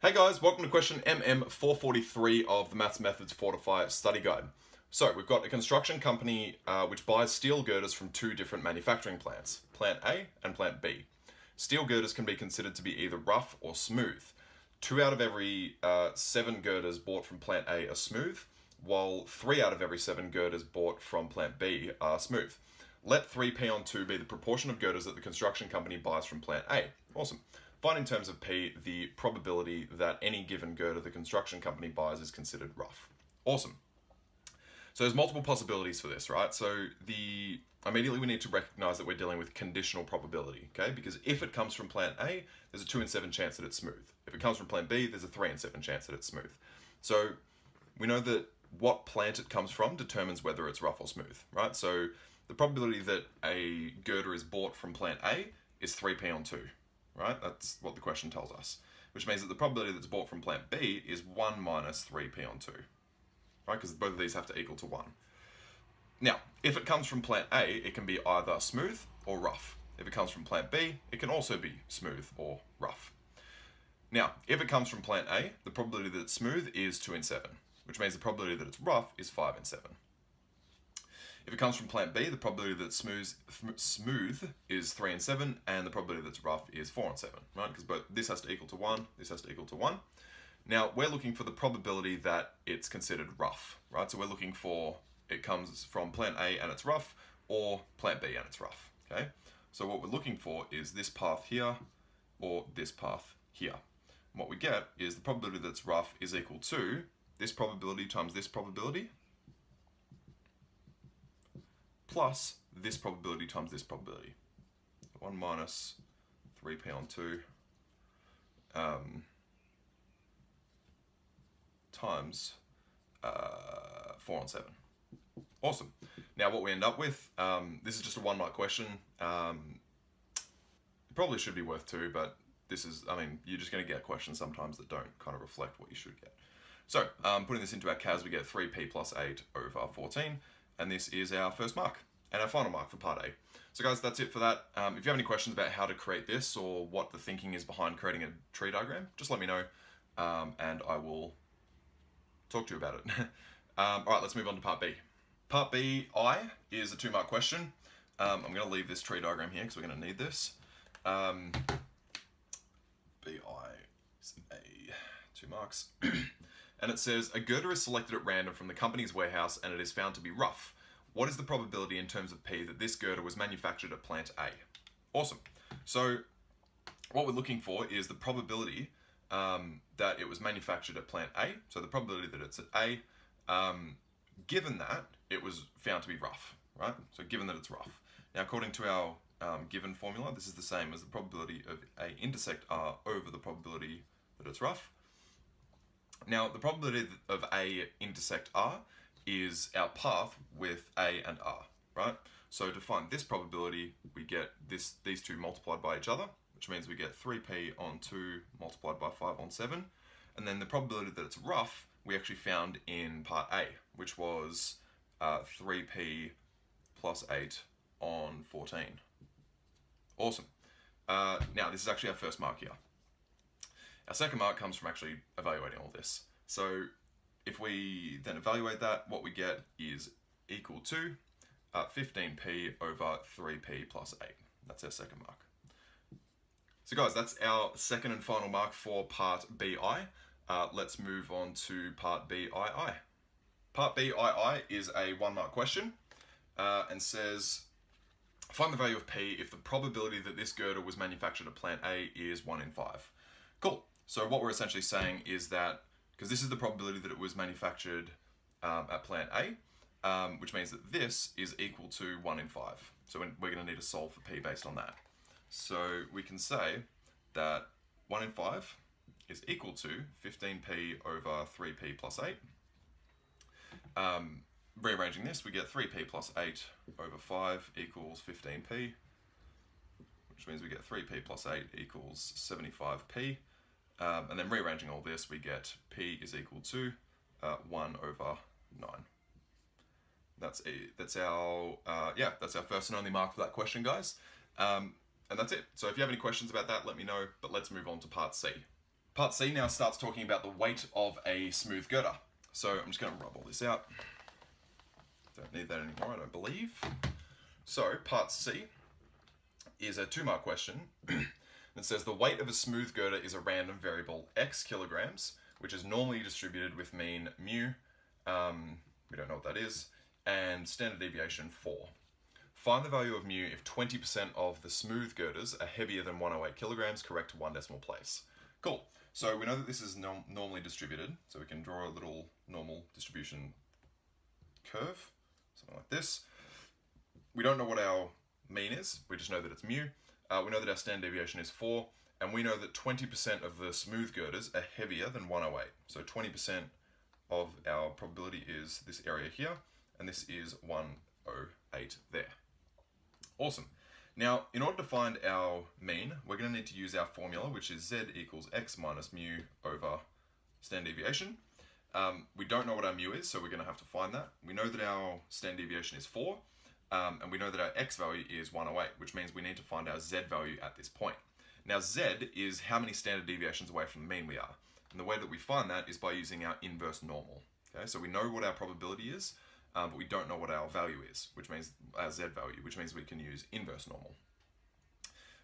Hey guys, welcome to question MM443 of the Maths Methods Fortify study guide. So we've got a construction company which buys steel girders from two different manufacturing plants, Plant A and Plant B. Steel girders can be considered to be either rough or smooth. 2 out of every 7 girders bought from Plant A are smooth, while 3 out of every 7 girders bought from Plant B are smooth. Let 3p on 2 be the proportion of girders that the construction company buys from Plant A. Awesome. Find in terms of P the probability that any given girder the construction company buys is considered rough. Awesome. So there's multiple possibilities for this, right? So immediately we need to recognize that we're dealing with conditional probability, okay? Because if it comes from Plant A, there's a 2 in 7 chance that it's smooth. If it comes from Plant B, there's a 3 in 7 chance that it's smooth. So we know that what plant it comes from determines whether it's rough or smooth, right? So the probability that a girder is bought from Plant A is 3p on 2. Right? That's what the question tells us, which means that the probability that's bought from Plant B is 1 minus 3p on 2, right? Because both of these have to equal to 1. Now, if it comes from Plant A, it can be either smooth or rough. If it comes from Plant B, it can also be smooth or rough. Now, if it comes from Plant A, the probability that it's smooth is 2 in 7, which means the probability that it's rough is 5 in 7. If it comes from Plant B, the probability that it's smooth is 3 in 7, and the probability that's rough is 4 in 7, right? Because this has to equal to 1, this has to equal to 1. Now, we're looking for the probability that it's considered rough, right? So we're looking for it comes from Plant A and it's rough, or Plant B and it's rough, okay? So what we're looking for is this path here, or this path here. And what we get is the probability that's rough is equal to this probability times this probability, plus this probability times this probability. 1 minus 3p on 2 times 4 on 7. Awesome. Now what we end up with, this is just a 1 mark question. It probably should be worth 2, but this is, you're just going to get questions sometimes that don't kind of reflect what you should get. So putting this into our CAS, we get 3p plus 8 over 14. And this is our first mark and our final mark for part A. So guys, that's it for that. If you have any questions about how to create this or what the thinking is behind creating a tree diagram, just let me know and I will talk to you about it. All right, let's move on to part B. Part B, I, is a 2 mark question. I'm going to leave this tree diagram here because we're going to need this. BI is 2 marks. And it says, a girder is selected at random from the company's warehouse and it is found to be rough. What is the probability in terms of P that this girder was manufactured at Plant A? Awesome. So what we're looking for is the probability that it was manufactured at Plant A. So the probability that it's at A, given that it was found to be rough, right? So given that it's rough. Now, according to our given formula, this is the same as the probability of A intersect R over the probability that it's rough. Now, the probability of A intersect R is our path with A and R, right? So to find this probability, we get these two multiplied by each other, which means we get 3p on 2 multiplied by 5 on 7. And then the probability that it's rough, we actually found in part A, which was 3p plus 8 on 14. Awesome. Now, this is actually our first mark here. Our second mark comes from actually evaluating all this. So if we then evaluate that, what we get is equal to 15p over 3p plus 8. That's our second mark. So guys, that's our second and final mark for part BI. Let's move on to part BII. Part BII is a 1 mark question and says, find the value of P if the probability that this girder was manufactured at Plant A is 1 in 5. Cool. So what we're essentially saying is that, because this is the probability that it was manufactured at Plant A, which means that this is equal to 1 in 5. So we're going to need to solve for P based on that. So we can say that 1 in 5 is equal to 15p over 3p plus 8. Rearranging this, we get 3p plus 8 over 5 equals 15p, which means we get 3p plus 8 equals 75p. And then rearranging all this, we get P is equal to 1 over 9. That's our first and only mark for that question, guys. And that's it. So if you have any questions about that, let me know. But let's move on to part C. Part C now starts talking about the weight of a smooth girder. So I'm just going to rub all this out. Don't need that anymore, I don't believe. So part C is a 2-mark question. It says the weight of a smooth girder is a random variable x kilograms, which is normally distributed with mean mu, we don't know what that is, and standard deviation 4. Find the value of mu if 20% of the smooth girders are heavier than 108 kilograms, correct to 1 decimal place. Cool. So we know that this is normally distributed, so we can draw a little normal distribution curve, something like this. We don't know what our mean is, we just know that it's mu. We know that our standard deviation is 4, and we know that 20% of the smooth girders are heavier than 108. So 20% of our probability is this area here, and this is 108 there. Awesome. Now, in order to find our mean, we're going to need to use our formula, which is z equals x minus mu over standard deviation. We don't know what our mu is, so we're going to have to find that. We know that our standard deviation is 4, and we know that our x value is 108, which means we need to find our z value at this point. Now, z is how many standard deviations away from the mean we are. And the way that we find that is by using our inverse normal. Okay, so we know what our probability is, but we don't know what our value is, which means our z value, which means we can use inverse normal.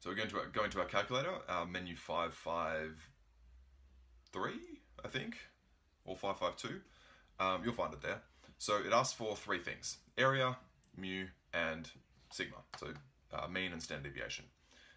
So we're going to go into our calculator, our menu 553, I think, or 552. You'll find it there. So it asks for 3 things: area, mu, and sigma. So mean and standard deviation.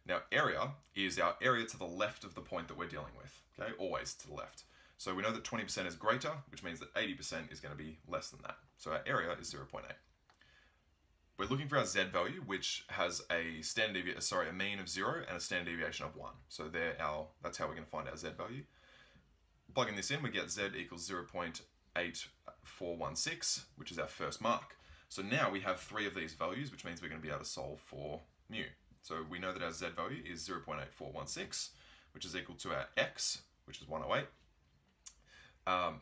Now, area is our area to the left of the point that we're dealing with. Okay, always to the left. So we know that 20% is greater, which means that 80% is going to be less than that. So our area is 0.8. We're looking for our z value, which has a a mean of 0 and a standard deviation of 1. So that's how we're going to find our z value. Plugging this in, we get z equals 0.8416, which is our first mark. So now we have 3 of these values, which means we're going to be able to solve for mu. So we know that our z value is 0.8416, which is equal to our x, which is 108,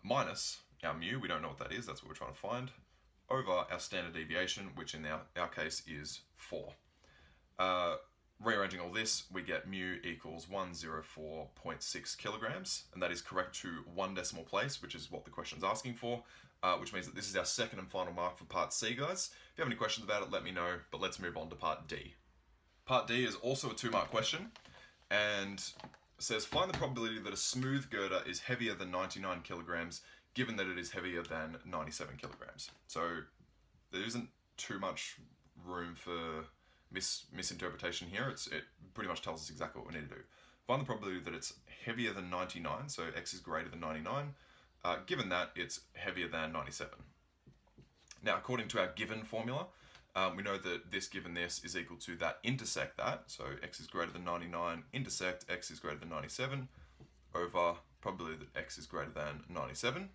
minus our mu, we don't know what that is, that's what we're trying to find, over our standard deviation, which in our case is 4. Rearranging all this, we get mu equals 104.6 kilograms, and that is correct to 1 decimal place, which is what the question's asking for, which means that this is our second and final mark for part C, guys. If you have any questions about it, let me know, but let's move on to part D. Part D is also a 2-mark question, and says find the probability that a smooth girder is heavier than 99 kilograms, given that it is heavier than 97 kilograms. So there isn't too much room for misinterpretation here. It pretty much tells us exactly what we need to do. Find the probability that it's heavier than 99, so x is greater than 99, given that it's heavier than 97. Now, according to our given formula, we know that this given this is equal to that intersect that, so x is greater than 99 intersect x is greater than 97 over probability that x is greater than 97.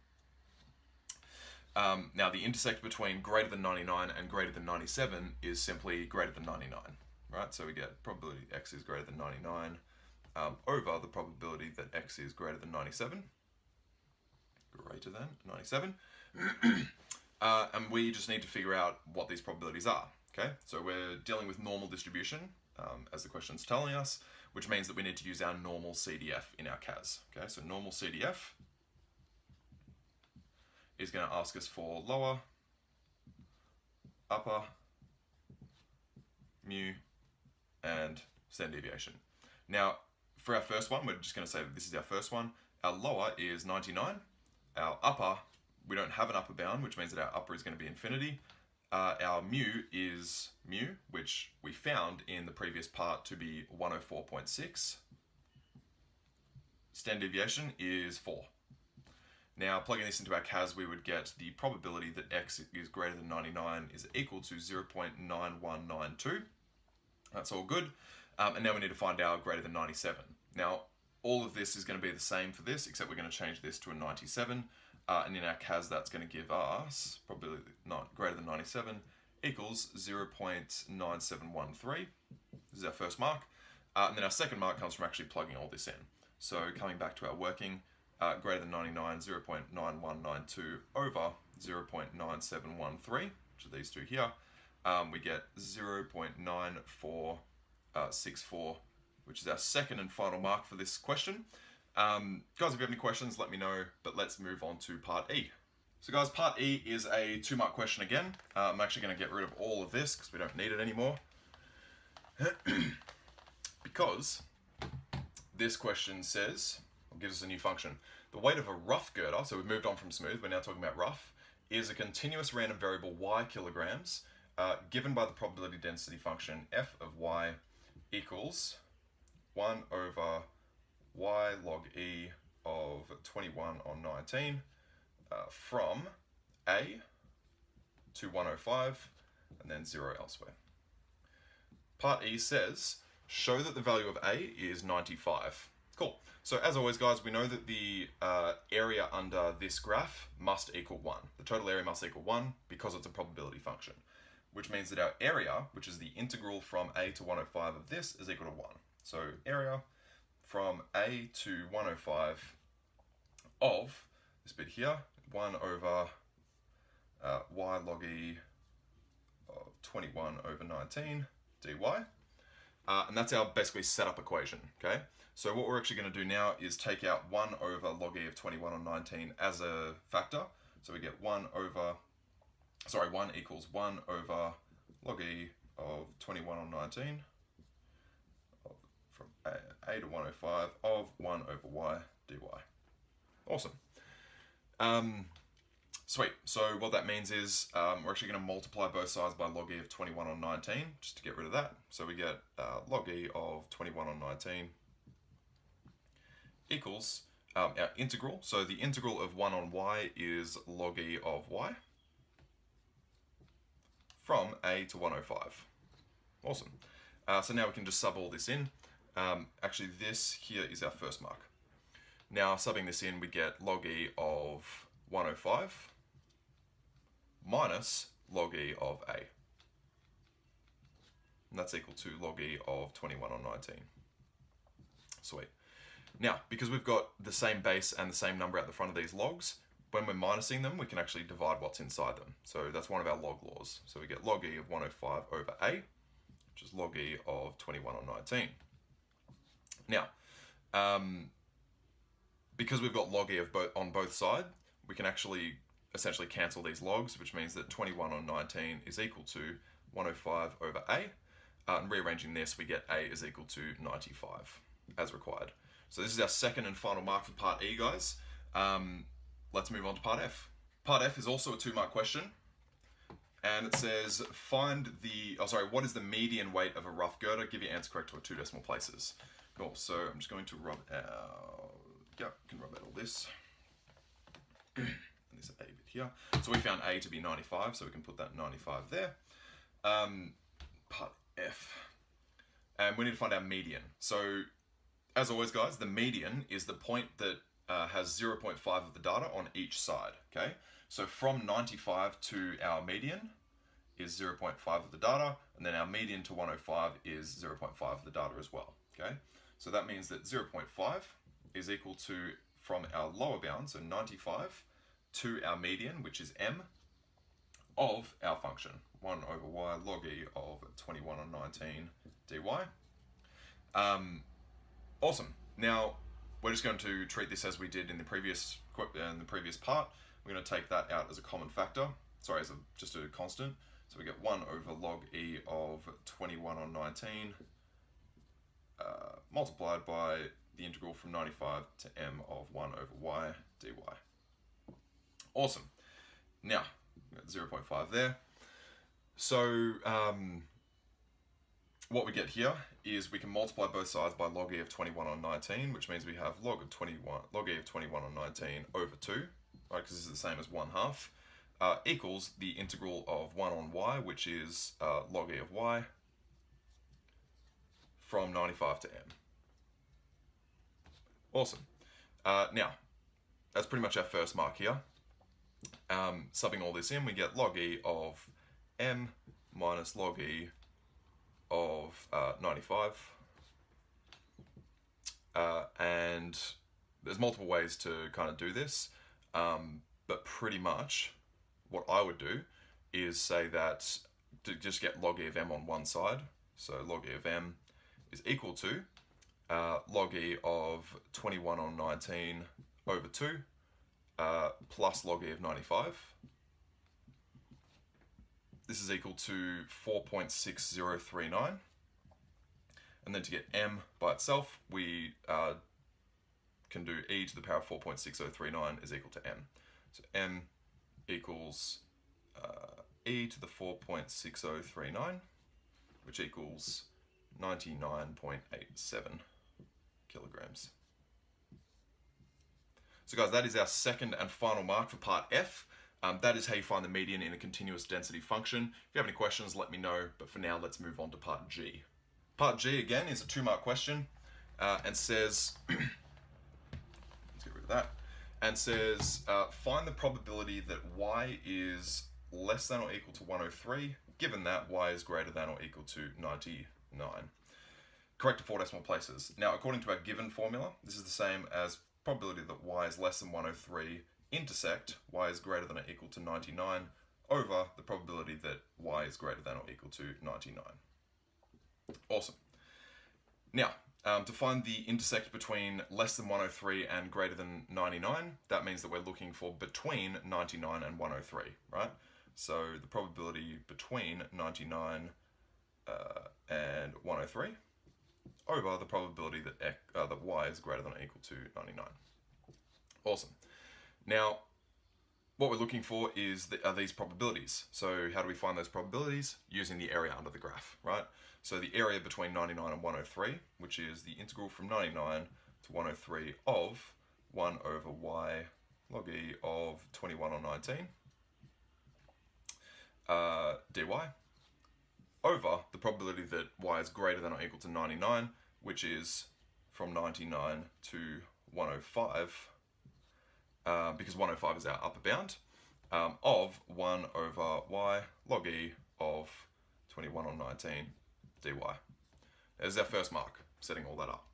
Now the intersect between greater than 99 and greater than 97 is simply greater than 99, right? So we get probability x is greater than 99 over the probability that x is greater than 97. Greater than 97. And we just need to figure out what these probabilities are, okay? So we're dealing with normal distribution, as the question's telling us, which means that we need to use our normal CDF in our CAS, okay? So normal CDF is going to ask us for lower, upper, mu, and standard deviation. Now, for our first one, we're just going to say that this is our first one. Our lower is 99. Our upper, we don't have an upper bound, which means that our upper is going to be infinity. Our mu is mu, which we found in the previous part to be 104.6. Standard deviation is 4. Now, plugging this into our CAS, we would get the probability that x is greater than 99 is equal to 0.9192. That's all good. And now we need to find our greater than 97. Now, all of this is going to be the same for this, except we're going to change this to a 97. And in our CAS, that's going to give us probability greater than 97 equals 0.9713. This is our first mark. And then our second mark comes from actually plugging all this in. So coming back to our working, greater than 99, 0.9192 over 0.9713, which are these two here, we get 0.9464, which is our second and final mark for this question. Guys, if you have any questions, let me know, but let's move on to part E. So guys, part E is a 2-mark question again. I'm actually going to get rid of all of this because we don't need it anymore. Because this question says, or gives us a new function. The weight of a rough girder, so we've moved on from smooth, we're now talking about rough, is a continuous random variable y kilograms given by the probability density function f of y equals 1 over y log e of 21 on 19 from a to 105 and then 0 elsewhere. Part E says, show that the value of a is 95. Cool. So as always, guys, we know that the area under this graph must equal 1. The total area must equal 1 because it's a probability function, which means that our area, which is the integral from a to 105 of this, is equal to 1. So area from a to 105 of this bit here, 1 over y log e of 21 over 19 dy. And that's our basically setup equation, okay? So what we're actually going to do now is take out 1 over log e of 21 on 19 as a factor. So we get 1 equals 1 over log e of 21 on 19 from a to 105 of 1 over y dy. Awesome. Sweet. So what that means is we're actually going to multiply both sides by log e of 21 on 19 just to get rid of that. So we get log e of 21 on 19 equals our integral. So the integral of 1 on y is log e of y from a to 105. Awesome. So now we can just sub all this in. Actually, this here is our first mark. Now, subbing this in, we get log e of 105 minus log e of a. And that's equal to log e of 21 on 19. Sweet. Now, because we've got the same base and the same number at the front of these logs, when we're minusing them, we can actually divide what's inside them. So that's one of our log laws. So we get log e of 105 over a, which is log e of 21 on 19. Now, because we've got log e of on both sides, we can actually essentially cancel these logs, which means that 21 on 19 is equal to 105 over a. And rearranging this, we get a is equal to 95 as required. So this is our second and final mark for part E, guys. Let's move on to part F. Part F is also a 2-mark question. And it says, what is the median weight of a rough girder? Give your answer correct to 2 decimal places. Cool, so I'm just going to rub out, you can rub out all this. And this A bit here. So we found A to be 95, so we can put that 95 there. Part F. And we need to find our median. So, as always, guys, the median is the point that has 0.5 of the data on each side, okay? So from 95 to our median is 0.5 of the data, and then our median to 105 is 0.5 of the data as well, okay? So that means that 0.5 is equal to, from our lower bound, so 95, to our median, which is m, of our function, 1 over y log e of 21 on 19 dy. Awesome. Now, we're just going to treat this as we did in the previous part. We're going to take that out as a common factor, as just a constant. So we get 1 over log e of 21 on 19 multiplied by the integral from 95 to m of 1 over y dy. Awesome. Now, we've got 0.5 there. So what we get here is we can multiply both sides by log e of 21 on 19, which means we have log e of 21 on 19 over 2, right, because this is the same as 1/2, equals the integral of 1 on y, which is log e of y from 95 to m. Awesome. Now, that's pretty much our first mark here. Subbing all this in, we get log e of m minus log e of 95. And there's multiple ways to kind of do this, but pretty much what I would do is say that to just get log e of m on one side, so log e of m is equal to log e of 21 on 19 over 2 plus log e of 95. This is equal to 4.6039. And then to get m by itself, we can do e to the power of 4.6039 is equal to m. So m equals e to the 4.6039, which equals 99.87 kilograms. So guys, that is our second and final mark for part F. That is how you find the median in a continuous density function. If you have any questions, let me know, but for now, let's move on to part G. Part G, again, is a 2-mark question and says, let's get rid of that, and says, find the probability that y is less than or equal to 103, given that y is greater than or equal to 99. Correct to 4 decimal places. Now, according to our given formula, this is the same as probability that y is less than 103 intersect y is greater than or equal to 99 over the probability that y is greater than or equal to 99. Awesome. Now, to find the intersect between less than 103 and greater than 99, that means that we're looking for between 99 and 103, right? So the probability between 99 and 103 over the probability that that y is greater than or equal to 99. Awesome. Now, what we're looking for are these probabilities. So how do we find those probabilities? Using the area under the graph, right? So the area between 99 and 103, which is the integral from 99 to 103 of 1 over y log e of 21 on 19 dy, over the probability that y is greater than or equal to 99, which is from 99 to 105, because 105 is our upper bound, of 1 over y log e of 21 on 19 dy. There's our first mark, setting all that up.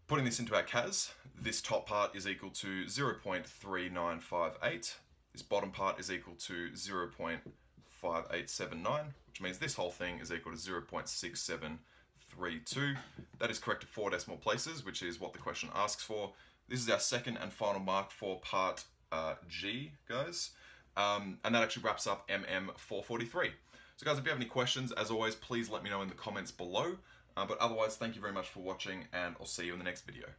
Putting this into our CAS, this top part is equal to 0.3958. This bottom part is equal to 0.5879, which means this whole thing is equal to 0.6732. That is correct to 4 decimal places, which is what the question asks for. This is our second and final mark for part G, guys. And that actually wraps up MM443. So guys, if you have any questions, as always, please let me know in the comments below. But otherwise, thank you very much for watching, and I'll see you in the next video.